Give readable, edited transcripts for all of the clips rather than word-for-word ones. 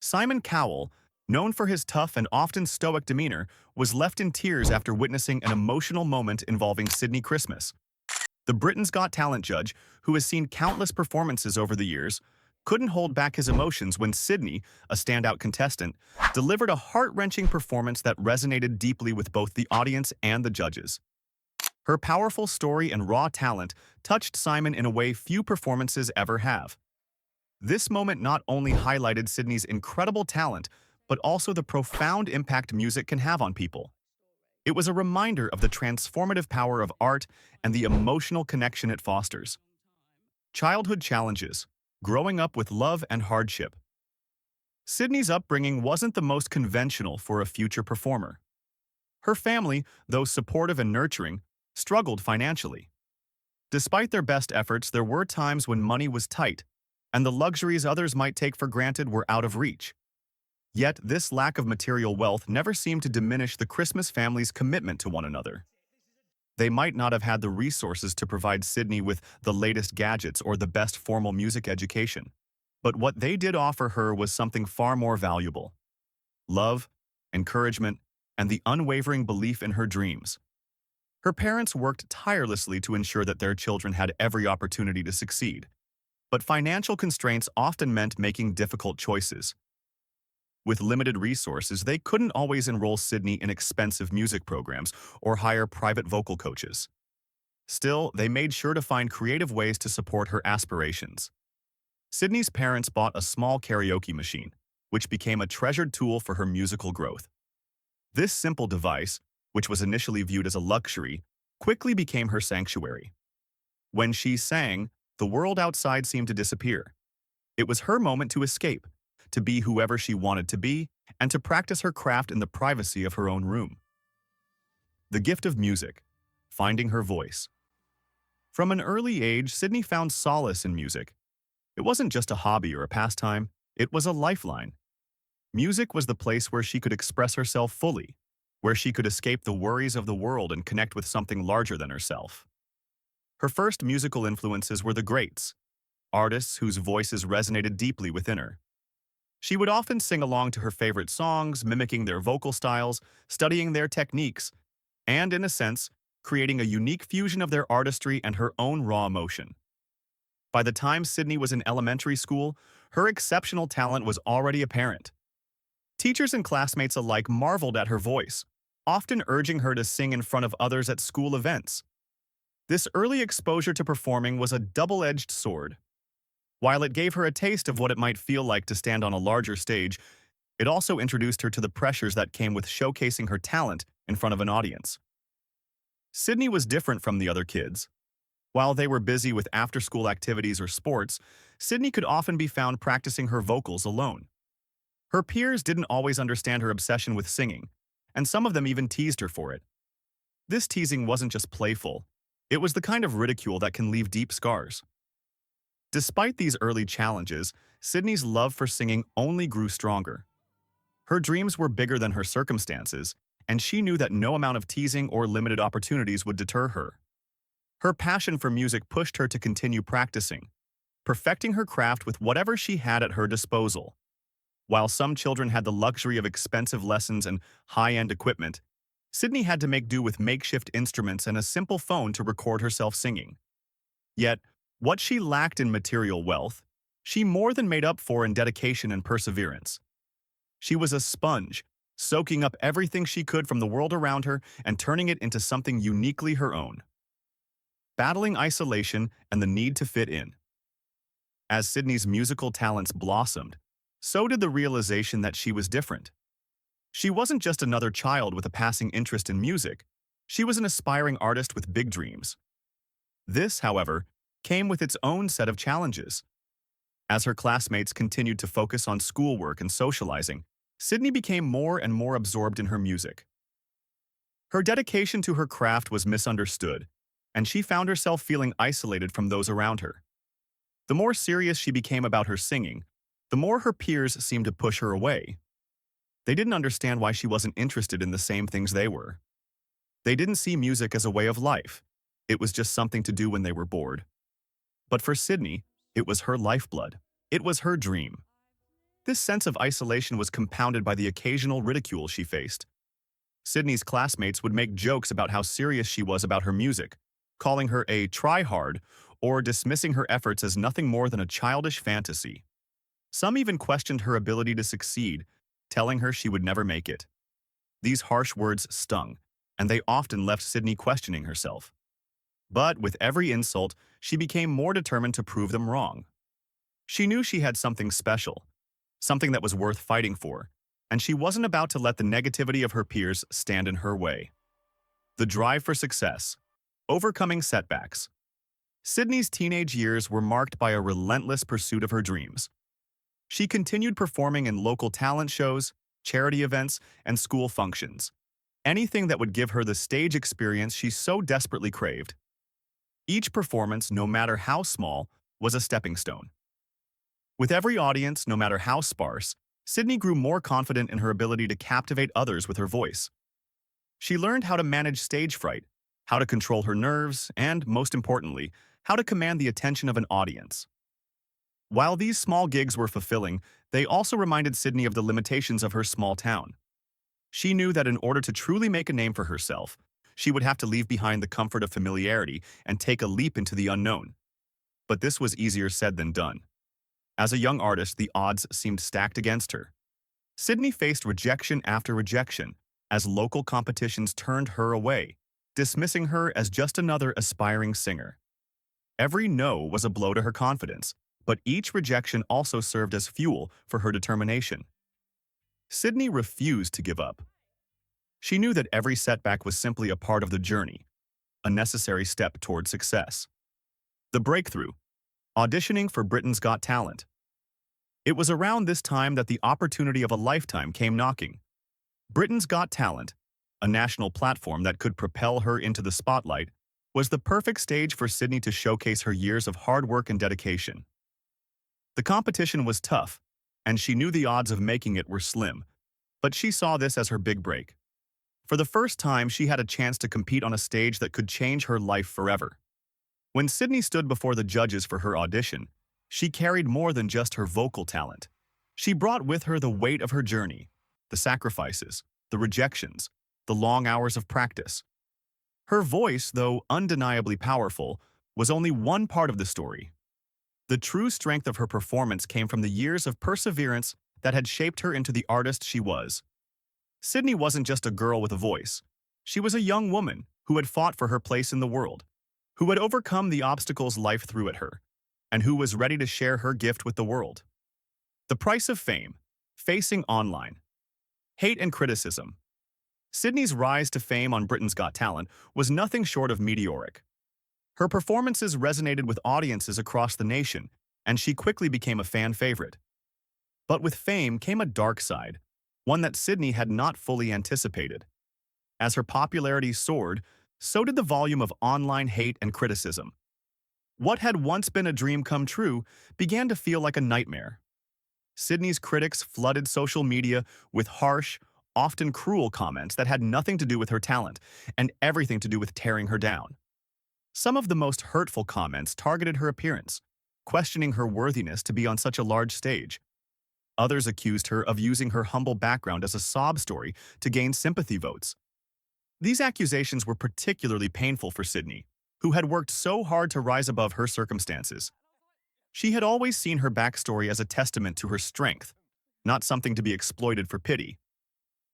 Simon Cowell, known for his tough and often stoic demeanor, was left in tears after witnessing an emotional moment involving Sydney Christmas. The Britain's Got Talent judge, who has seen countless performances over the years, couldn't hold back his emotions when Sydney, a standout contestant, delivered a heart-wrenching performance that resonated deeply with both the audience and the judges. Her powerful story and raw talent touched Simon in a way few performances ever have. This moment not only highlighted Sydney's incredible talent, but also the profound impact music can have on people. It was a reminder of the transformative power of art and the emotional connection it fosters. Childhood challenges, growing up with love and hardship. Sydney's upbringing wasn't the most conventional for a future performer. Her family, though supportive and nurturing, struggled financially. Despite their best efforts, there were times when money was tight, and the luxuries others might take for granted were out of reach. Yet, this lack of material wealth never seemed to diminish the Christmas family's commitment to one another. They might not have had the resources to provide Sydney with the latest gadgets or the best formal music education, but what they did offer her was something far more valuable: love, encouragement, and the unwavering belief in her dreams. Her parents worked tirelessly to ensure that their children had every opportunity to succeed, but financial constraints often meant making difficult choices. With limited resources, they couldn't always enroll Sydney in expensive music programs or hire private vocal coaches. Still, they made sure to find creative ways to support her aspirations. Sydney's parents bought a small karaoke machine, which became a treasured tool for her musical growth. This simple device, which was initially viewed as a luxury, quickly became her sanctuary. When she sang, the world outside seemed to disappear. It was her moment to escape, to be whoever she wanted to be, and to practice her craft in the privacy of her own room. The gift of music, finding her voice. From an early age, Sydney found solace in music. It wasn't just a hobby or a pastime, it was a lifeline. Music was the place where she could express herself fully, where she could escape the worries of the world and connect with something larger than herself. Her first musical influences were the greats, artists whose voices resonated deeply within her. She would often sing along to her favorite songs, mimicking their vocal styles, studying their techniques, and, in a sense, creating a unique fusion of their artistry and her own raw emotion. By the time Sydney was in elementary school, her exceptional talent was already apparent. Teachers and classmates alike marveled at her voice, often urging her to sing in front of others at school events. This early exposure to performing was a double-edged sword. While it gave her a taste of what it might feel like to stand on a larger stage, it also introduced her to the pressures that came with showcasing her talent in front of an audience. Sydney was different from the other kids. While they were busy with after-school activities or sports, Sydney could often be found practicing her vocals alone. Her peers didn't always understand her obsession with singing, and some of them even teased her for it. This teasing wasn't just playful. It was the kind of ridicule that can leave deep scars. Despite these early challenges, Sydney's love for singing only grew stronger. Her dreams were bigger than her circumstances, and she knew that no amount of teasing or limited opportunities would deter her. Her passion for music pushed her to continue practicing, perfecting her craft with whatever she had at her disposal. While some children had the luxury of expensive lessons and high-end equipment, Sydney had to make do with makeshift instruments and a simple phone to record herself singing. Yet, what she lacked in material wealth, she more than made up for in dedication and perseverance. She was a sponge, soaking up everything she could from the world around her and turning it into something uniquely her own. Battling isolation and the need to fit in. As Sydney's musical talents blossomed, so did the realization that she was different. She wasn't just another child with a passing interest in music. She was an aspiring artist with big dreams. This, however, came with its own set of challenges. As her classmates continued to focus on schoolwork and socializing, Sydney became more and more absorbed in her music. Her dedication to her craft was misunderstood, and she found herself feeling isolated from those around her. The more serious she became about her singing, the more her peers seemed to push her away. They didn't understand why she wasn't interested in the same things they were. They didn't see music as a way of life. It was just something to do when they were bored. But for Sydney, it was her lifeblood. It was her dream. This sense of isolation was compounded by the occasional ridicule she faced. Sydney's classmates would make jokes about how serious she was about her music, calling her a try-hard or dismissing her efforts as nothing more than a childish fantasy. Some even questioned her ability to succeed, telling her she would never make it. These harsh words stung, and they often left Sydney questioning herself. But with every insult, she became more determined to prove them wrong. She knew she had something special, something that was worth fighting for, and she wasn't about to let the negativity of her peers stand in her way. The drive for success. Overcoming setbacks. Sydney's teenage years were marked by a relentless pursuit of her dreams. She continued performing in local talent shows, charity events, and school functions. Anything that would give her the stage experience she so desperately craved. Each performance, no matter how small, was a stepping stone. With every audience, no matter how sparse, Sydney grew more confident in her ability to captivate others with her voice. She learned how to manage stage fright, how to control her nerves, and, most importantly, how to command the attention of an audience. While these small gigs were fulfilling, they also reminded Sydney of the limitations of her small town. She knew that in order to truly make a name for herself, she would have to leave behind the comfort of familiarity and take a leap into the unknown. But this was easier said than done. As a young artist, the odds seemed stacked against her. Sydney faced rejection after rejection as local competitions turned her away, dismissing her as just another aspiring singer. Every no was a blow to her confidence, but each rejection also served as fuel for her determination. Sydney refused to give up. She knew that every setback was simply a part of the journey, a necessary step toward success. The breakthrough. Auditioning for Britain's Got Talent. It was around this time that the opportunity of a lifetime came knocking. Britain's Got Talent, a national platform that could propel her into the spotlight, was the perfect stage for Sydney to showcase her years of hard work and dedication. The competition was tough, and she knew the odds of making it were slim, but she saw this as her big break. For the first time, she had a chance to compete on a stage that could change her life forever. When Sydney stood before the judges for her audition, she carried more than just her vocal talent. She brought with her the weight of her journey, the sacrifices, the rejections, the long hours of practice. Her voice, though undeniably powerful, was only one part of the story. The true strength of her performance came from the years of perseverance that had shaped her into the artist she was. Sydney wasn't just a girl with a voice. She was a young woman who had fought for her place in the world, who had overcome the obstacles life threw at her, and who was ready to share her gift with the world. The price of fame. Facing online. Hate and criticism. Sydney's rise to fame on Britain's Got Talent was nothing short of meteoric. Her performances resonated with audiences across the nation, and she quickly became a fan favorite. But with fame came a dark side, one that Sydney had not fully anticipated. As her popularity soared, so did the volume of online hate and criticism. What had once been a dream come true began to feel like a nightmare. Sydney's critics flooded social media with harsh, often cruel comments that had nothing to do with her talent and everything to do with tearing her down. Some of the most hurtful comments targeted her appearance, questioning her worthiness to be on such a large stage. Others accused her of using her humble background as a sob story to gain sympathy votes. These accusations were particularly painful for Sydney, who had worked so hard to rise above her circumstances. She had always seen her backstory as a testament to her strength, not something to be exploited for pity.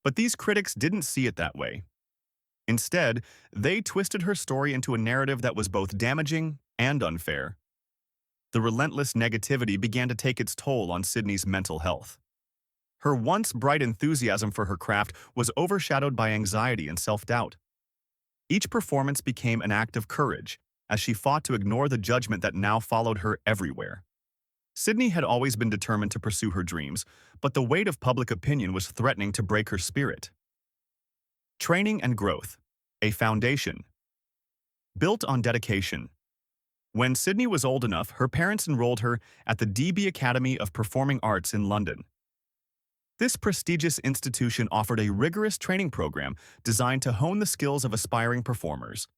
But these critics didn't see it that way. Instead, they twisted her story into a narrative that was both damaging and unfair. The relentless negativity began to take its toll on Sydney's mental health. Her once bright enthusiasm for her craft was overshadowed by anxiety and self-doubt. Each performance became an act of courage, as she fought to ignore the judgment that now followed her everywhere. Sydney had always been determined to pursue her dreams, but the weight of public opinion was threatening to break her spirit. Training and growth. A foundation. Built on dedication. When Sydney was old enough, her parents enrolled her at the DB Academy of Performing Arts in London. This prestigious institution offered a rigorous training program designed to hone the skills of aspiring performers.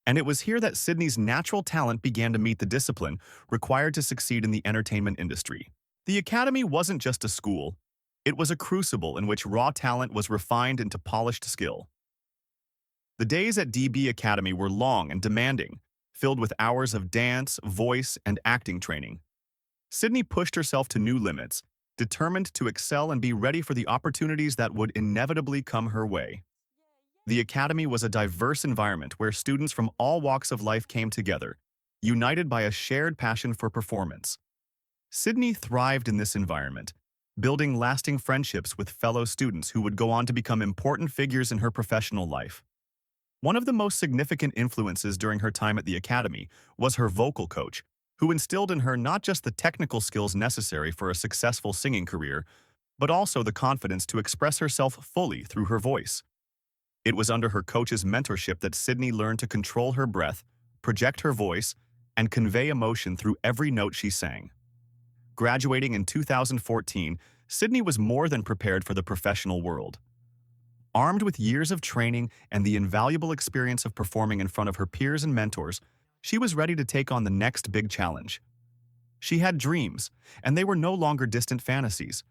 And it was here that Sydney's natural talent began to meet the discipline required to succeed in the entertainment industry. The academy wasn't just a school, it was a crucible in which raw talent was refined into polished skill. The days at DB Academy were long and demanding, filled with hours of dance, voice, and acting training. Sydney pushed herself to new limits, determined to excel and be ready for the opportunities that would inevitably come her way. The academy was a diverse environment where students from all walks of life came together, united by a shared passion for performance. Sydney thrived in this environment, building lasting friendships with fellow students who would go on to become important figures in her professional life. One of the most significant influences during her time at the academy was her vocal coach, who instilled in her not just the technical skills necessary for a successful singing career, but also the confidence to express herself fully through her voice. It was under her coach's mentorship that Sydney learned to control her breath, project her voice, and convey emotion through every note she sang. Graduating in 2014, Sydney was more than prepared for the professional world. Armed with years of training and the invaluable experience of performing in front of her peers and mentors, she was ready to take on the next big challenge. She had dreams, and they were no longer distant fantasies.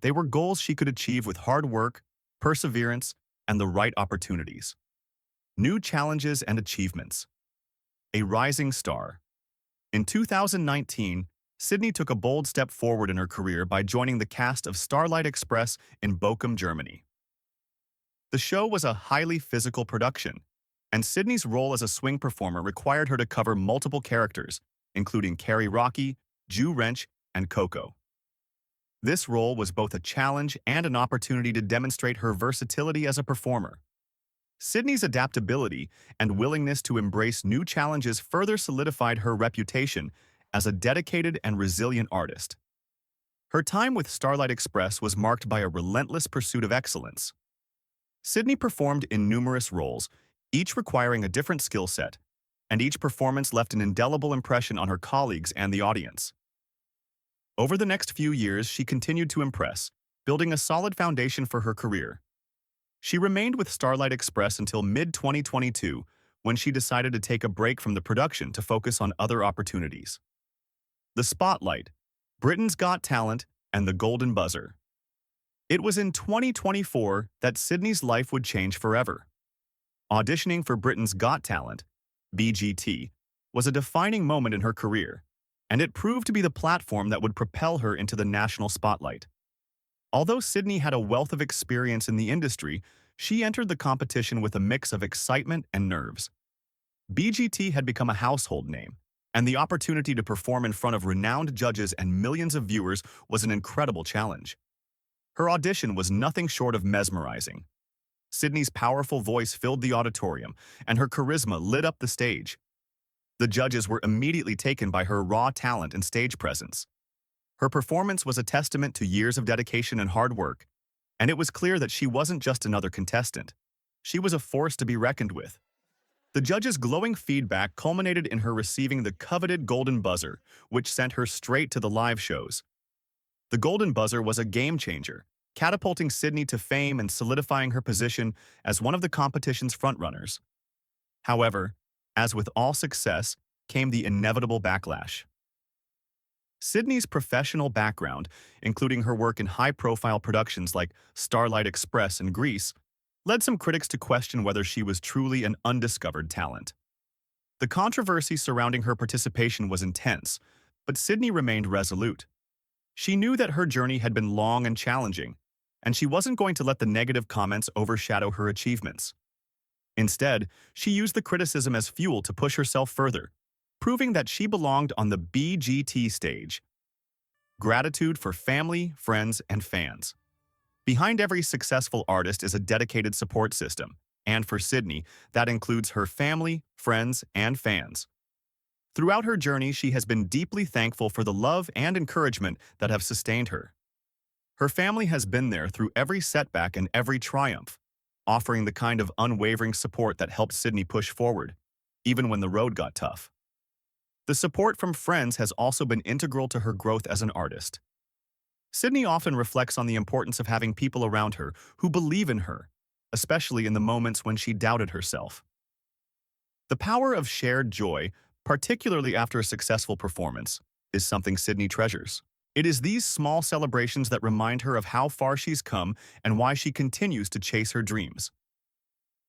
They were goals she could achieve with hard work, perseverance, and the right opportunities. New challenges and achievements. A rising star. In 2019, Sydney took a bold step forward in her career by joining the cast of Starlight Express in Bochum, Germany. The show was a highly physical production, and Sydney's role as a swing performer required her to cover multiple characters, including Carrie Rocky, Jew Wrench, and Coco. This role was both a challenge and an opportunity to demonstrate her versatility as a performer. Sydney's adaptability and willingness to embrace new challenges further solidified her reputation as a dedicated and resilient artist. Her time with Starlight Express was marked by a relentless pursuit of excellence. Sydney performed in numerous roles, each requiring a different skill set, and each performance left an indelible impression on her colleagues and the audience. Over the next few years, she continued to impress, building a solid foundation for her career. She remained with Starlight Express until mid-2022, when she decided to take a break from the production to focus on other opportunities. The Spotlight, Britain's Got Talent, and the Golden Buzzer. It was in 2024 that Sydney's life would change forever. Auditioning for Britain's Got Talent, BGT, was a defining moment in her career, and it proved to be the platform that would propel her into the national spotlight. Although Sydney had a wealth of experience in the industry, she entered the competition with a mix of excitement and nerves. BGT had become a household name, and the opportunity to perform in front of renowned judges and millions of viewers was an incredible challenge. Her audition was nothing short of mesmerizing. Sydney's powerful voice filled the auditorium, and her charisma lit up the stage. The judges were immediately taken by her raw talent and stage presence. Her performance was a testament to years of dedication and hard work, and it was clear that she wasn't just another contestant. She was a force to be reckoned with. The judges' glowing feedback culminated in her receiving the coveted Golden Buzzer, which sent her straight to the live shows. The Golden Buzzer was a game-changer, catapulting Sydney to fame and solidifying her position as one of the competition's frontrunners. However, as with all success, came the inevitable backlash. Sydney's professional background, including her work in high-profile productions like Starlight Express and Grease, led some critics to question whether she was truly an undiscovered talent. The controversy surrounding her participation was intense, but Sydney remained resolute. She knew that her journey had been long and challenging, and she wasn't going to let the negative comments overshadow her achievements. Instead, she used the criticism as fuel to push herself further, proving that she belonged on the BGT stage. Gratitude for family, friends, and fans. Behind every successful artist is a dedicated support system, and for Sydney, that includes her family, friends, and fans. Throughout her journey, she has been deeply thankful for the love and encouragement that have sustained her. Her family has been there through every setback and every triumph, offering the kind of unwavering support that helped Sydney push forward, even when the road got tough. The support from friends has also been integral to her growth as an artist. Sydney often reflects on the importance of having people around her who believe in her, especially in the moments when she doubted herself. The power of shared joy, particularly after a successful performance, is something Sydney treasures. It is these small celebrations that remind her of how far she's come and why she continues to chase her dreams.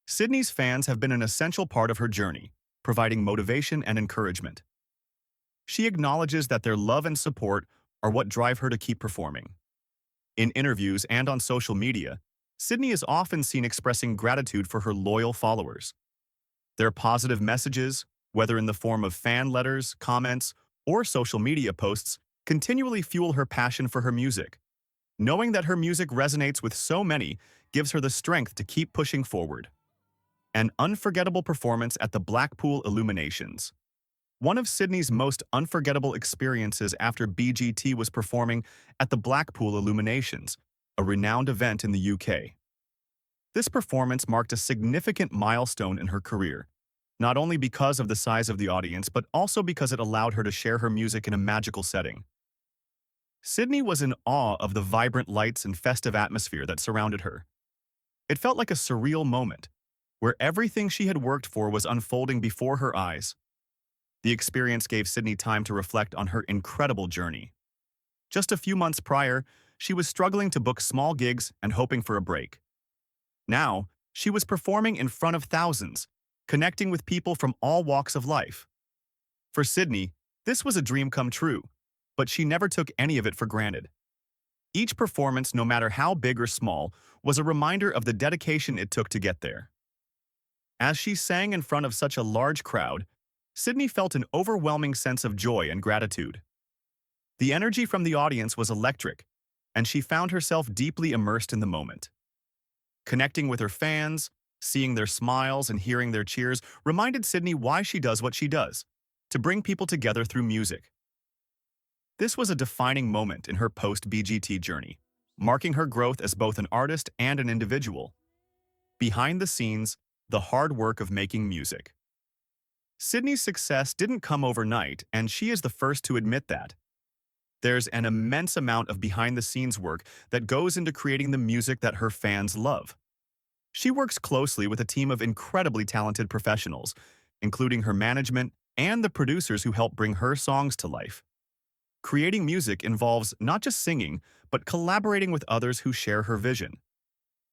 Sydnie's fans have been an essential part of her journey, providing motivation and encouragement. She acknowledges that their love and support are what drive her to keep performing. In interviews and on social media, Sydnie is often seen expressing gratitude for her loyal followers. Their positive messages, whether in the form of fan letters, comments, or social media posts, continually fuel her passion for her music. Knowing that her music resonates with so many gives her the strength to keep pushing forward. An unforgettable performance at the Blackpool Illuminations. One of Sydnie's most unforgettable experiences after BGT was performing at the Blackpool Illuminations, a renowned event in the UK. This performance marked a significant milestone in her career, not only because of the size of the audience, but also because it allowed her to share her music in a magical setting. Sydnie was in awe of the vibrant lights and festive atmosphere that surrounded her. It felt like a surreal moment, where everything she had worked for was unfolding before her eyes. The experience gave Sydnie time to reflect on her incredible journey. Just a few months prior, she was struggling to book small gigs and hoping for a break. Now, she was performing in front of thousands, connecting with people from all walks of life. For Sydnie, this was a dream come true, but she never took any of it for granted. Each performance, no matter how big or small, was a reminder of the dedication it took to get there. As she sang in front of such a large crowd, Sydnie felt an overwhelming sense of joy and gratitude. The energy from the audience was electric, and she found herself deeply immersed in the moment. Connecting with her fans, seeing their smiles and hearing their cheers reminded Sydnie why she does what she does, to bring people together through music. This was a defining moment in her post-BGT journey, marking her growth as both an artist and an individual. Behind the scenes, the hard work of making music. Sydnie's success didn't come overnight, and she is the first to admit that. There's an immense amount of behind-the-scenes work that goes into creating the music that her fans love. She works closely with a team of incredibly talented professionals, including her management and the producers who help bring her songs to life. Creating music involves not just singing, but collaborating with others who share her vision.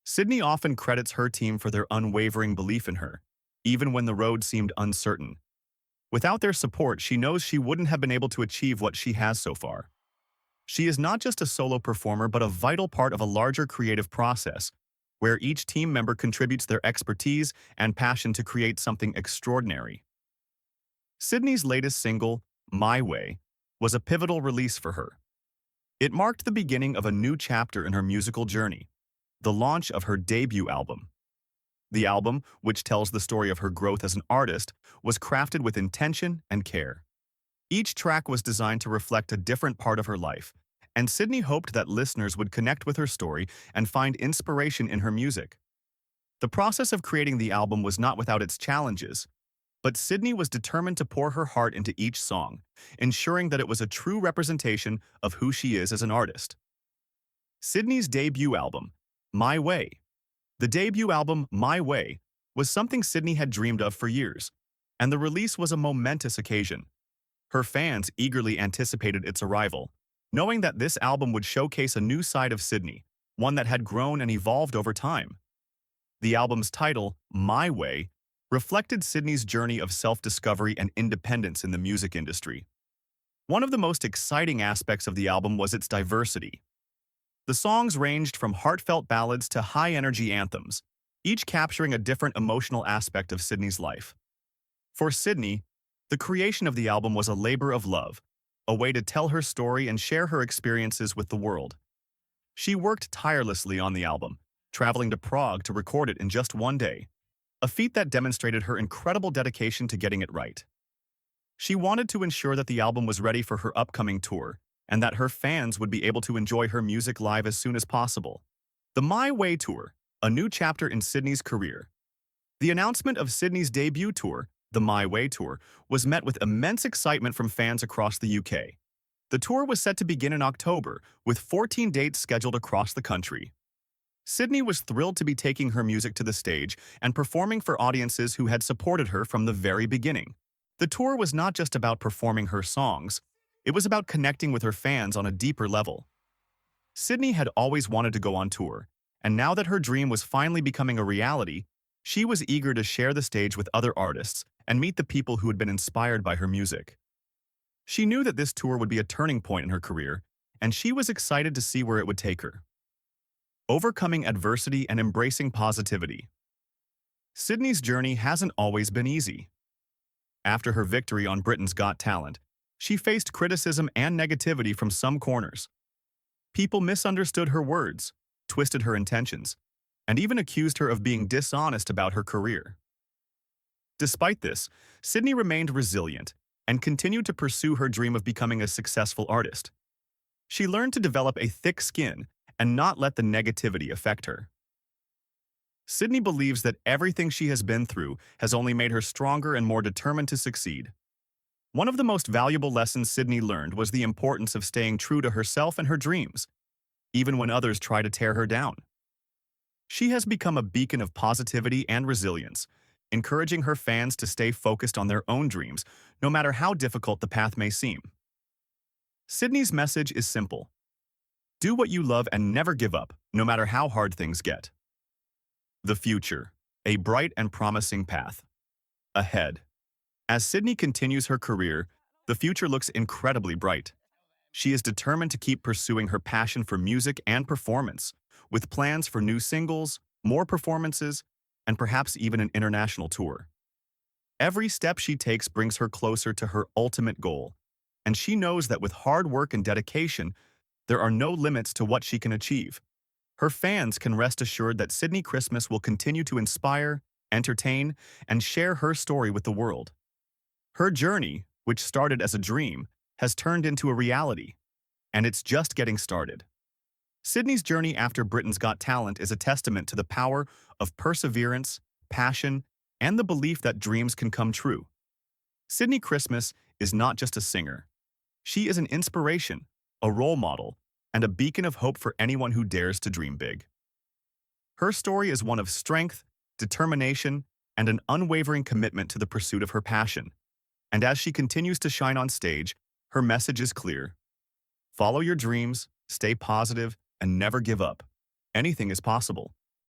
Sydnie often credits her team for their unwavering belief in her, even when the road seemed uncertain. Without their support, she knows she wouldn't have been able to achieve what she has so far. She is not just a solo performer, but a vital part of a larger creative process, where each team member contributes their expertise and passion to create something extraordinary. Sydnie's latest single, My Way, was a pivotal release for her. It marked the beginning of a new chapter in her musical journey, the launch of her debut album. The album, which tells the story of her growth as an artist, was crafted with intention and care. Each track was designed to reflect a different part of her life, and Sydnie hoped that listeners would connect with her story and find inspiration in her music. The process of creating the album was not without its challenges, but Sydnie was determined to pour her heart into each song, ensuring that it was a true representation of who she is as an artist. Sydnie's debut album, My Way. The debut album, My Way, was something Sydnie had dreamed of for years, and the release was a momentous occasion. Her fans eagerly anticipated its arrival, knowing that this album would showcase a new side of Sydnie, one that had grown and evolved over time. The album's title, My Way, reflected Sydnie's journey of self-discovery and independence in the music industry. One of the most exciting aspects of the album was its diversity. The songs ranged from heartfelt ballads to high-energy anthems, each capturing a different emotional aspect of Sydnie's life. For Sydnie, the creation of the album was a labor of love, a way to tell her story and share her experiences with the world. She worked tirelessly on the album, traveling to Prague to record it in just one day, a feat that demonstrated her incredible dedication to getting it right. She wanted to ensure that the album was ready for her upcoming tour, and that her fans would be able to enjoy her music live as soon as possible. The My Way Tour, a new chapter in Sydnie's career. The announcement of Sydnie's debut tour, the My Way Tour, was met with immense excitement from fans across the UK. The tour was set to begin in October, with 14 dates scheduled across the country. Sydnie was thrilled to be taking her music to the stage and performing for audiences who had supported her from the very beginning. The tour was not just about performing her songs, It was about connecting with her fans on a deeper level. Sydney had always wanted to go on tour, and now that her dream was finally becoming a reality, she was eager to share the stage with other artists and meet the people who had been inspired by her music. She knew that this tour would be a turning point in her career, and she was excited to see where it would take her. Overcoming adversity and embracing positivity. Sydney's journey hasn't always been easy. After her victory on Britain's Got Talent, she faced criticism and negativity from some corners. People misunderstood her words, twisted her intentions, and even accused her of being dishonest about her career. Despite this, Sydney remained resilient and continued to pursue her dream of becoming a successful artist. She learned to develop a thick skin and not let the negativity affect her. Sydney believes that everything she has been through has only made her stronger and more determined to succeed. One of the most valuable lessons Sydney learned was the importance of staying true to herself and her dreams, even when others try to tear her down. She has become a beacon of positivity and resilience, encouraging her fans to stay focused on their own dreams, no matter how difficult the path may seem. Sydney's message is simple. Do what you love and never give up, no matter how hard things get. The future, a bright and promising path. Ahead. As Sydney continues her career, the future looks incredibly bright. She is determined to keep pursuing her passion for music and performance, with plans for new singles, more performances, and perhaps even an international tour. Every step she takes brings her closer to her ultimate goal, and she knows that with hard work and dedication, there are no limits to what she can achieve. Her fans can rest assured that Sydney Christmas will continue to inspire, entertain, and share her story with the world. Her journey, which started as a dream, has turned into a reality, and it's just getting started. Sydney's journey after Britain's Got Talent is a testament to the power of perseverance, passion, and the belief that dreams can come true. Sydney Christmas is not just a singer. She is an inspiration, a role model, and a beacon of hope for anyone who dares to dream big. Her story is one of strength, determination, and an unwavering commitment to the pursuit of her passion. And as she continues to shine on stage, her message is clear. Follow your dreams, stay positive, and never give up. Anything is possible.